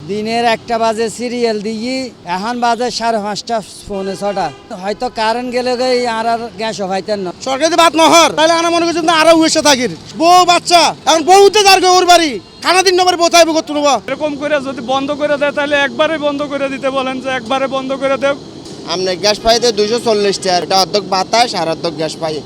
দিনের 1টা বাজে সিরিয়াল দিই, এখন বাজে 5:30 পৌনে 6টা। হয়তো কারেন্ট গেলে আর গ্যাসও পাইতেন না। সরকারি বাদ নহর তাহলে আমরা মনে করছি আরো উড়ে থাকির বউ বাচ্চা এখন বউতে যার ওর বাড়ি খানা দিন নম্বরে বোথাইব করতে নেবো। এরকম করে যদি বন্ধ করে দেয় তাহলে একবারে বন্ধ করে দিতে বলেন, যে একবারে বন্ধ করে দেব। আমরা গ্যাস পাইতে 240 টাকা, এটা অর্ধেক বাতাস আর অর্ধেক গ্যাস পাই।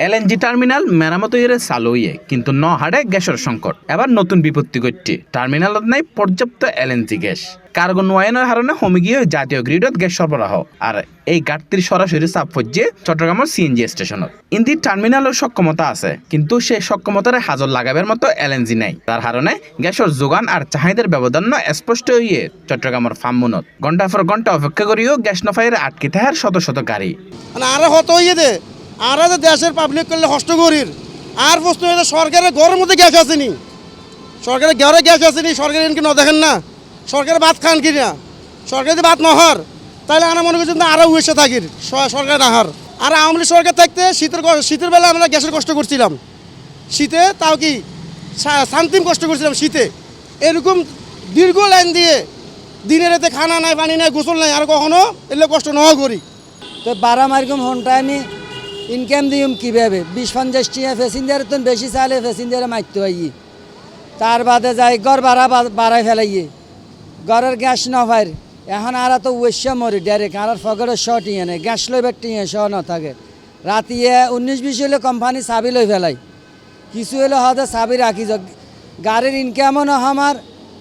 এলএনজি টার্মিনাল মেরামত চালু হয়ে কিন্তু ন হারে গ্যাসের সংকট। এবার নতুন বিপত্তি ঘটছে, টার্মিনালত নাই পর্যাপ্ত এলএনজি গ্যাস। কার্গো নয়নের কারণে কমে গিয়ে জাতীয় গ্রিডত গ্যাস সরবরাহ, আর এই ঘাটতির সরাসরি চাপ পড়ছে চট্টগ্রামের সিএনজি স্টেশনত। ইন্দি টার্মিনালের সক্ষমতা আছে, কিন্তু সেই সক্ষমতার হাজর লাগাবার মতো এলএনজি নাই। তার কারণে গ্যাসের যোগান আর চাহিদার ব্যবধান স্পষ্ট হয়ে চট্টগ্রামের ফার্মুনত ঘন্টা পর ঘন্টা অপেক্ষা করিও গ্যাস নফাইয়ের আটকে থাকার শত শত গাড়ি। আরো হত হয়ে দে আর দেশের পাবলিক করলে কষ্ট করির আর প্রশ্ন হলে সরকারের ঘরের মধ্যে গ্যাস আসেনি, সরকারের ঘরে গ্যাস আসেনি, সরকার এনকি ন দেখেন না, সরকারের ভাত খান কিনা, সরকার যদি ভাত নহর তাহলে আমরা মনে করছি আরো উড়ে থাকির সরকার নাহার। আর আওয়ামী লীগ সরকার থাকতে শীতের বেলা আমরা গ্যাসের কষ্ট করছিলাম, শীতে তাও কি শান্তিম কষ্ট করছিলাম শীতে। এরকম দীর্ঘ লাইন দিয়ে দিনের এতে খানা নাই, পানি নাই, গোসল নাই, আর কখনো এলে কষ্ট নহা করি। তো 12 মার্গম ঘন্টা আমি ইনকাম দিম কীভাবে? 20-50 টাকা প্যাসেঞ্জার তো বেশি চালে প্যাসেঞ্জারে মারতে হয়। তার বাদে যাই ঘর ভাড়া বাড়াই ফেলাইয়ে, ঘরের গ্যাস ন পাই। এখন আর তো ওয়েশ্য মরি ডাইরেক্ট, আর ফগরের শর্ট ইয়ে নেই, গ্যাস লইবার টিয়ে শ ন থাকে। রাতিয়ে 19-20 হলে কোম্পানি চাবি লই ফেলাই, কিছু হলে হয়তো চাবি রাখি যাক। গাড়ির ইনকামও ন আমার,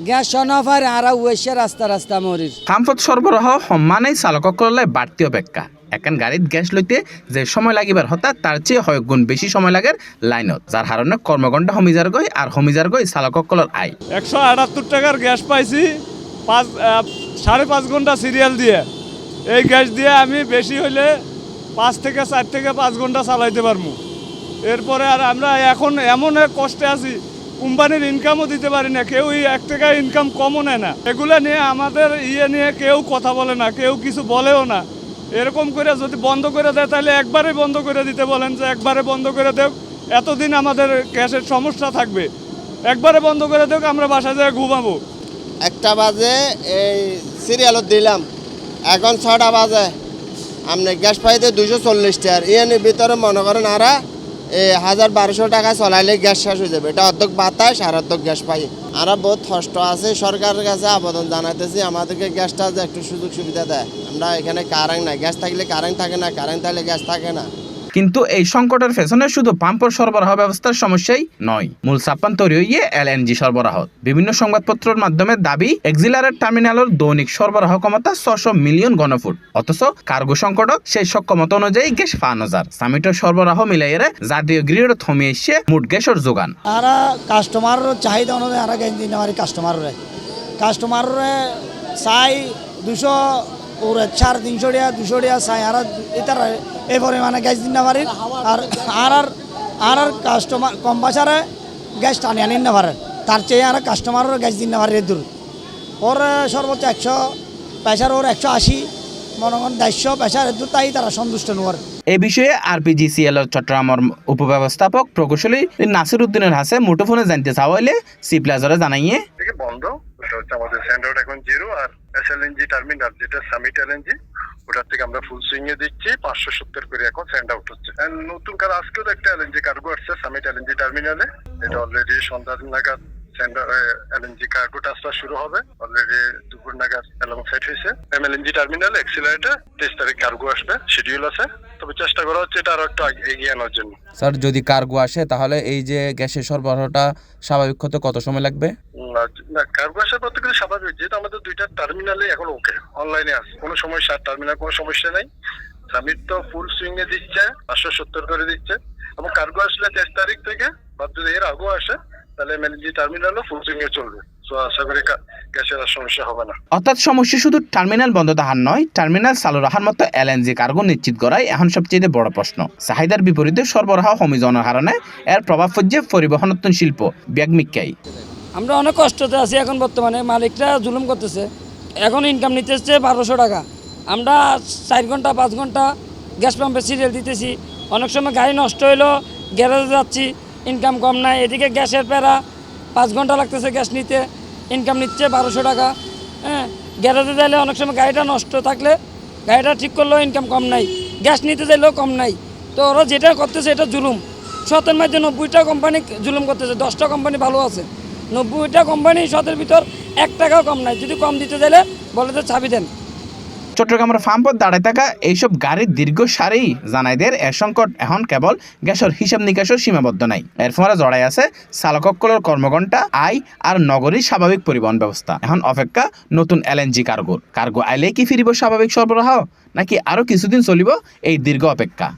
গ্যাস ন পাই, আর ওয়েশ্য রাস্তা মরির। সম্পদ সরবরাহ সমানেই চালকসকলে বাড়তি অপেক্ষা। এখন গাড়িত গ্যাস লইতে যে সময় লাগিবার হঠাৎ তার চেয়ে হয় গুণ বেশি সময় লাগে লাইনত, যার কারণে কর্মঘণ্টা হমিজার গই আর হমিজার গই চালকসকলের আয়। 178 টাকার গ্যাস পাইছি 5.5 ঘন্টা সিরিয়াল দিয়ে। এই গ্যাস দিয়ে আমি বেশি হইলে 4 থেকে 5 ঘন্টা চালাইতে পারবো। এরপরে আর আমরা এখন এমন এক কষ্টে আছি, কোম্পানির ইনকামও দিতে পারি না, কেউ 1 টাকা ইনকাম কমও নেয় না। এগুলো নিয়ে আমাদের নিয়ে কেউ কথা বলে না, কেউ কিছু বলেও না। এরকম করে যদি বন্ধ করে দেয় তাহলে একবারে বন্ধ করে দিতে বলেন, যে একবারে বন্ধ করে দেব। এতদিন আমাদের গ্যাসের সমস্যা থাকবে, একবারে বন্ধ করে দেব, আমরা বাসায় যেয়ে ঘুমাবো। 1টা বাজে এই সিরিয়ালত দিলাম, এখন 6টা বাজে আপনি গ্যাস পাইতে 240 টাকা। এর ভিতরে মনে করেন আরা 1000-1200 টাকা চলাইলে গ্যাস শেষ হয়ে যাবে। এটা অর্ধেক বাতাস আর অর্ধেক গ্যাস পাই। আমরা বহুত কষ্ট আছে, সরকারের কাছে আবেদন জানাইতেছি আমাদেরকে গ্যাসটা যে একটু সুযোগ সুবিধা দেয়। আমরা এখানে কারেন্ট নাই, গ্যাস থাকলে কারেন্ট থাকে না, কারেন্ট থাকলে গ্যাস থাকে না। কিন্তু এই সংকটের পেছনে শুধু পাম্পের সরবরাহ ব্যবস্থার সমস্যাই নয়, মূল চাপান তৈরি হইয়ে এলএনজি সরবরাহ। বিভিন্ন সংবাদপত্রের মাধ্যমে দাবি এক্সিলারেট টার্মিনালের দৈনিক সরবরাহ ক্ষমতা 600 মিলিয়ন ঘনফুট, অথচ কার্গো সংকটত সেই সক্ষমতা অনুযায়ী গ্যাস পাওয়া যায়। সামিটের সরবরাহ মিলাইয়ে জাতীয় গ্রিড থমিয়ে এসে মোট গ্যাসের যোগান। আর কাস্টমার চাহিদা অনুযায়ী আর গ্যাস দিন আমার কাস্টমারে চাই 200 ওর 350 টাকা 200 টাকা চাই, আর এটার এই পরিমাণে গ্যাস দিন না পারি। আর কাস্টমার কম পয়সারে গ্যাস টানি আনি না পারে, তার চেয়ে আর কাস্টমারের গ্যাস দিন না পারে দূর। ওর সর্বোচ্চ 100 পয়সার, ওর 180 মনে করেন 150 পয়সার দূর, তাই তারা সন্তুষ্ট নোয়ার। এই বিষয়ে আরপিজিসিএল চট্টগ্রামের উপব্যবস্থাপক প্রকৌশলী নাসির উদ্দিনের হাসে মুঠোফোনে জানতে চাওয়াইলে সি প্লাজারে জানাইয়ে বন্ধ। ওটা হচ্ছে আমাদের সেন্টার এখন 0, আর এসএলএনজি টার্মিনাল যেটা সামিট এলএনজি, ওটার থেকে আমরা ফুল সুইং এ দিচ্ছি 570 করে এখন সেন্ড আউট হচ্ছে। নতুন কার আজকেও একটা এলএনজি কার্গো আসছে সামিট এলএনজি টার্মিনালে, এটা অলরেডি সন্ধ্যা নাগাদ এলএনজি কার্গো ট্রান্সফার শুরু হবে। অলরেডি দুপুর নাগাদ এলং সেট হয়েছে। এমএলএনজি টার্মিনাল এক্সিলারেটর 23 তারিখ কার্গো আসবে, শিডিউল আছে। তবে চেষ্টা করা হচ্ছে এটা আরো একটু এগিয়ে আনার জন্য। স্যার, যদি কার্গো আসে তাহলে এই যে গ্যাসের সরবরাহটা স্বাভাবিক হতে কত সময় লাগবে? না, কার্গো আসার পর তো কিন্তু স্বাভাবিক, যেহেতু আমাদের 2টা টার্মিনালে এখন ওকে অনলাইনে আছে, কোনো সমস্যা টার্মিনাল কোনো সমস্যা নাই। সামিট তো ফুল সুইং এ দিচ্ছে, 570 করে দিচ্ছে, এবং কার্গো আসলে 23 তারিখ থেকে বা যদি এর আগেও আসে তাহলে এমএলএনজি টার্মিনালও ফুল সুইং এ চলবে। আশা করি গ্যাসের আর সমস্যা হবে না। অর্থাৎ সমস্যা শুধু টার্মিনাল বন্ধ তাহার নয়, টার্মিনাল চালু রাখার মতো এলএনজি কার্গো নিশ্চিত করাই এখন সবচেয়ে বড় প্রশ্ন। চাহিদার বিপরীতে সরবরাহ কমে যাওয়ার কারণে এর প্রভাব পড়ছে পরিবহনোত্তন শিল্প ব্যাগমিকাই। আমরা অনেক কষ্টতে আছি এখন বর্তমানে, মালিকরা জুলুম করতেছে। এখন ইনকাম নিতে হচ্ছে 1200 টাকা, আমরা 4 ঘন্টা 5 ঘন্টা গ্যাস পাম্পে সিরিয়াল দিতেছি। অনেক সময় গাড়ি নষ্ট হইলো গ্যারেজে যাচ্ছি, ইনকাম কম নাই, এদিকে গ্যাসের প্যারা, 5 ঘন্টা লাগতেছে গ্যাস নিতে, ইনকাম নিচ্ছে 1200 টাকা। হ্যাঁ, গ্যারেজে যাইলে অনেক সময় গাড়িটা নষ্ট থাকলে গাড়িটা ঠিক করলেও ইনকাম কম নাই, গ্যাস নিতে চাইলেও কম নাই। তো ওরা যেটা করতেছে এটা জুলুম। 100-এর মধ্যে 90টা কোম্পানি জুলুম করতেছে, 10টা কোম্পানি ভালো আছে, 90টা কোম্পানি 100-এর ভিতর 1 টাকাও কম নাই। যদি কম দিতে চাইলে বলে যে চাবি দেন। চট্টগ্রামের ফার্মপথ দাঁড়ায় থাকা এইসব গাড়ির দীর্ঘ সারি জানাইদের এর সংকট এখন কেবল গ্যাসের হিসাব নিকাশের সীমাবদ্ধ নাই, এর ফলে জড়াই আছে চালকসকলের কর্মঘণ্টা, আয় আর নগরীর স্বাভাবিক পরিবহন ব্যবস্থা। এখন অপেক্ষা নতুন এলএনজি কার্গো আইলে কি ফিরিব স্বাভাবিক সরবরাহ, নাকি আরও কিছুদিন চলিব এই দীর্ঘ অপেক্ষা?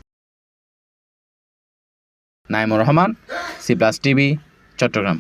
Naimur Rahman, C+ TV, Chittagong.